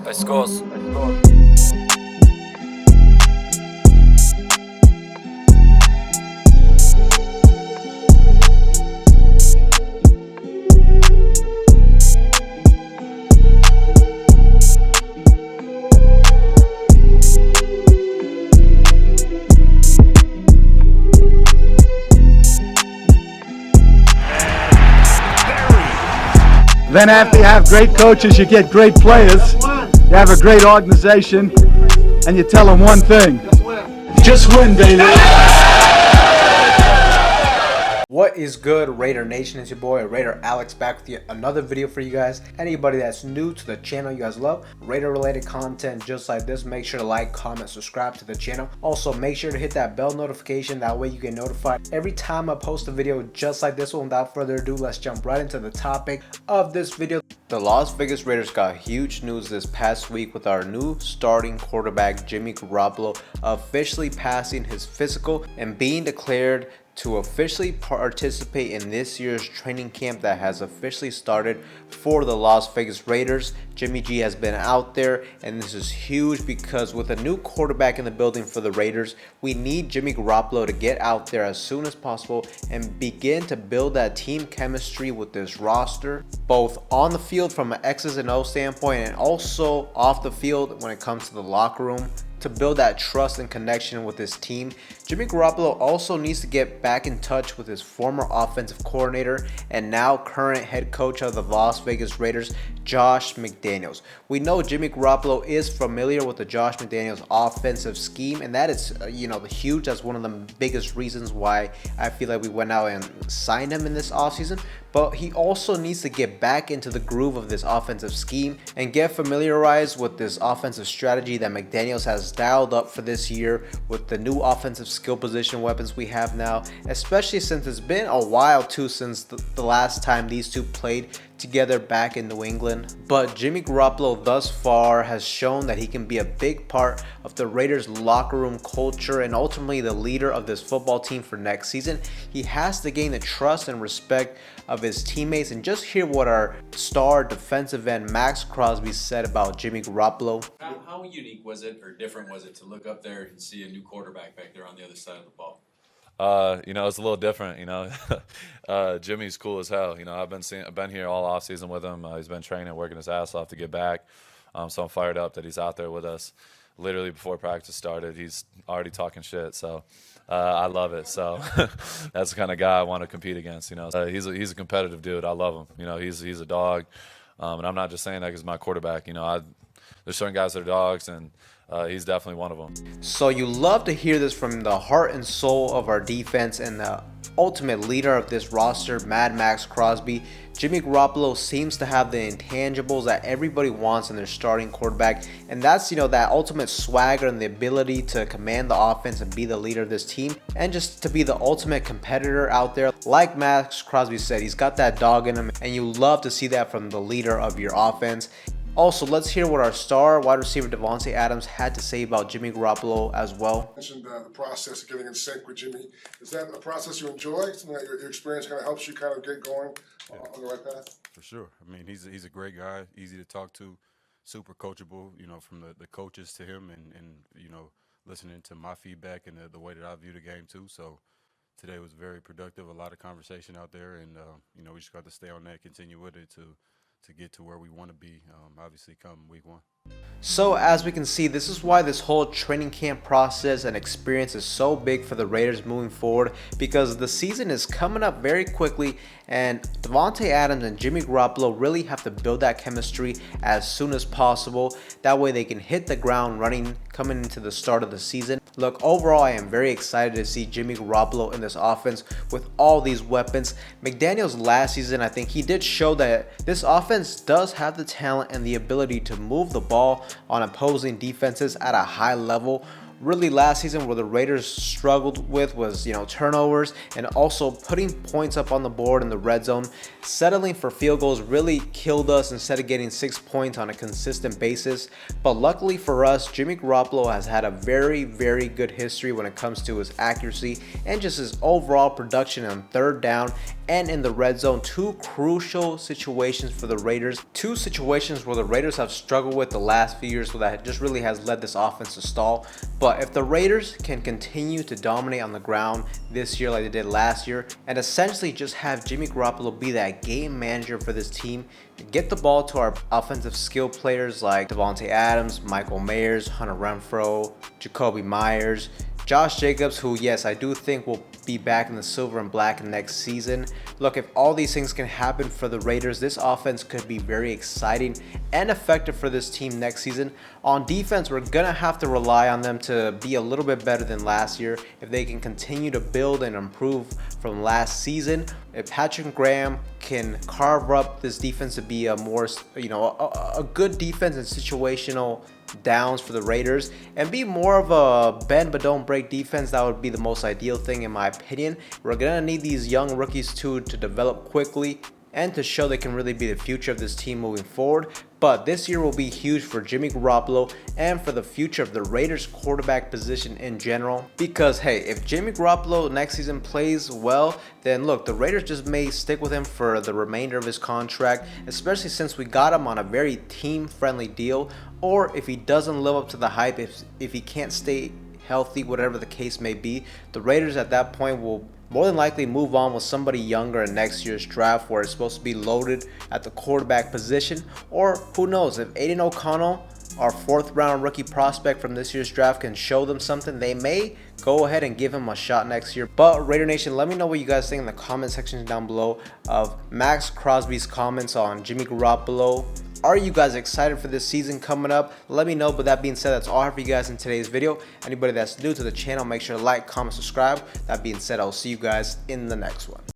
Let's go. Then after you have great coaches, you get great players, you have a great organization, and you tell them one thing: just win, baby. What is good, Raider Nation? It's your boy Raider Alex back with yet another video for you guys. Anybody that's new to the channel, you guys love Raider related content just like this, make sure to like, comment, subscribe to the channel. Also make sure to hit that bell notification, that way you get notified every time I post a video just like this one. Without further ado, let's jump right into the topic of this video. The Las Vegas Raiders got huge news this past week with our new starting quarterback Jimmy Garoppolo officially passing his physical and being declared to officially participate in this year's training camp that has officially started for the Las Vegas Raiders. Jimmy G has been out there, and this is huge because with a new quarterback in the building for the Raiders, we need Jimmy Garoppolo to get out there as soon as possible and begin to build that team chemistry with this roster, both on the field from an X's and O standpoint and also off the field when it comes to the locker room, to build that trust and connection with his team. Jimmy Garoppolo also needs to get back in touch with his former offensive coordinator and now current head coach of the Las Vegas Raiders, Josh McDaniels. We know Jimmy Garoppolo is familiar with the Josh McDaniels offensive scheme, and that is huge. That's one of the biggest reasons why I feel like we went out and signed him in this offseason. But he also needs to get back into the groove of this offensive scheme and get familiarized with this offensive strategy that McDaniels has dialed up for this year with the new offensive skill position weapons we have now, especially since it's been a while too since the last time these two played together back in New England. But Jimmy Garoppolo thus far has shown that he can be a big part of the Raiders locker room culture and ultimately the leader of this football team for next season. He has to gain the trust and respect of his teammates, and just hear what our star defensive end Maxx Crosby said about Jimmy Garoppolo. How unique was it, or different was it, to look up there and see a new quarterback back there on the other side of the ball? It's a little different. Jimmy's cool as hell. I've been here all off season with him. He's been training, working his ass off to get back. So I'm fired up that he's out there with us. Literally before practice started, he's already talking shit. So I love it. So that's the kind of guy I want to compete against. He's a competitive dude. I love him. He's a dog, and I'm not just saying that because he's my quarterback. There's certain guys that are dogs, and he's definitely one of them. So you love to hear this from the heart and soul of our defense and the ultimate leader of this roster, Maxx Crosby. Jimmy Garoppolo seems to have the intangibles that everybody wants in their starting quarterback, and that's that ultimate swagger and the ability to command the offense and be the leader of this team, and just to be the ultimate competitor out there. Like Maxx Crosby said, he's got that dog in him, and you love to see that from the leader of your offense. Also, let's hear what our star wide receiver Davante Adams had to say about Jimmy Garoppolo as well. You mentioned the process of getting in sync with Jimmy. Is that a process you enjoy? Something that your experience kind of helps you kind of get going on the right path? For sure. I mean, he's a great guy, easy to talk to, super coachable, from the coaches to him and listening to my feedback and the way that I view the game too. So today was very productive, a lot of conversation out there, and we just got to stay on that, continue with it to get to where we want to be, obviously, come week one. So as we can see, this is why this whole training camp process and experience is so big for the Raiders moving forward, because the season is coming up very quickly and Davante Adams and Jimmy Garoppolo really have to build that chemistry as soon as possible. That way they can hit the ground running coming into the start of the season. Look, overall, I am very excited to see Jimmy Garoppolo in this offense with all these weapons. McDaniels last season, I think he did show that this offense does have the talent and the ability to move the ball on opposing defenses at a high level. Really, last season where the Raiders struggled with was, turnovers and also putting points up on the board in the red zone. Settling for field goals really killed us instead of getting 6 points on a consistent basis. But luckily for us, Jimmy Garoppolo has had a very, very good history when it comes to his accuracy and just his overall production on third down and in the red zone. 2 crucial situations for the Raiders. 2 situations where the Raiders have struggled with the last few years, so that just really has led this offense to stall. But if the Raiders can continue to dominate on the ground this year like they did last year, and essentially just have Jimmy Garoppolo be that game manager for this team, get the ball to our offensive skill players like Devontae Adams, Michael Mayers, Hunter Renfrow, Jacoby Myers, Josh Jacobs, who, yes, I do think will be back in the silver and black next season. Look, if all these things can happen for the Raiders, this offense could be very exciting and effective for this team next season. On defense, we're going to have to rely on them to be a little bit better than last year if they can continue to build and improve from last season. If Patrick Graham can carve up this defense to be a more, a good defense in situational downs for the Raiders and be more of a bend but don't break defense, that would be the most ideal thing in my opinion. We're gonna need these young rookies too to develop quickly and to show they can really be the future of this team moving forward. But this year will be huge for Jimmy Garoppolo and for the future of the Raiders quarterback position in general. Because hey, if Jimmy Garoppolo next season plays well, then look, the Raiders just may stick with him for the remainder of his contract, especially since we got him on a very team-friendly deal. Or if he doesn't live up to the hype, if he can't stay healthy, whatever the case may be, the Raiders at that point will more than likely move on with somebody younger in next year's draft where it's supposed to be loaded at the quarterback position. Or who knows, if Aiden O'Connell, our 4th round rookie prospect from this year's draft, can show them something, they may go ahead and give him a shot next year. But Raider Nation, let me know what you guys think in the comment section down below of Maxx Crosby's comments on Jimmy Garoppolo. Are you guys excited for this season coming up? Let me know. But that being said, that's all I have for you guys in today's video. Anybody that's new to the channel, make sure to like, comment, subscribe. That being said, I'll see you guys in the next one.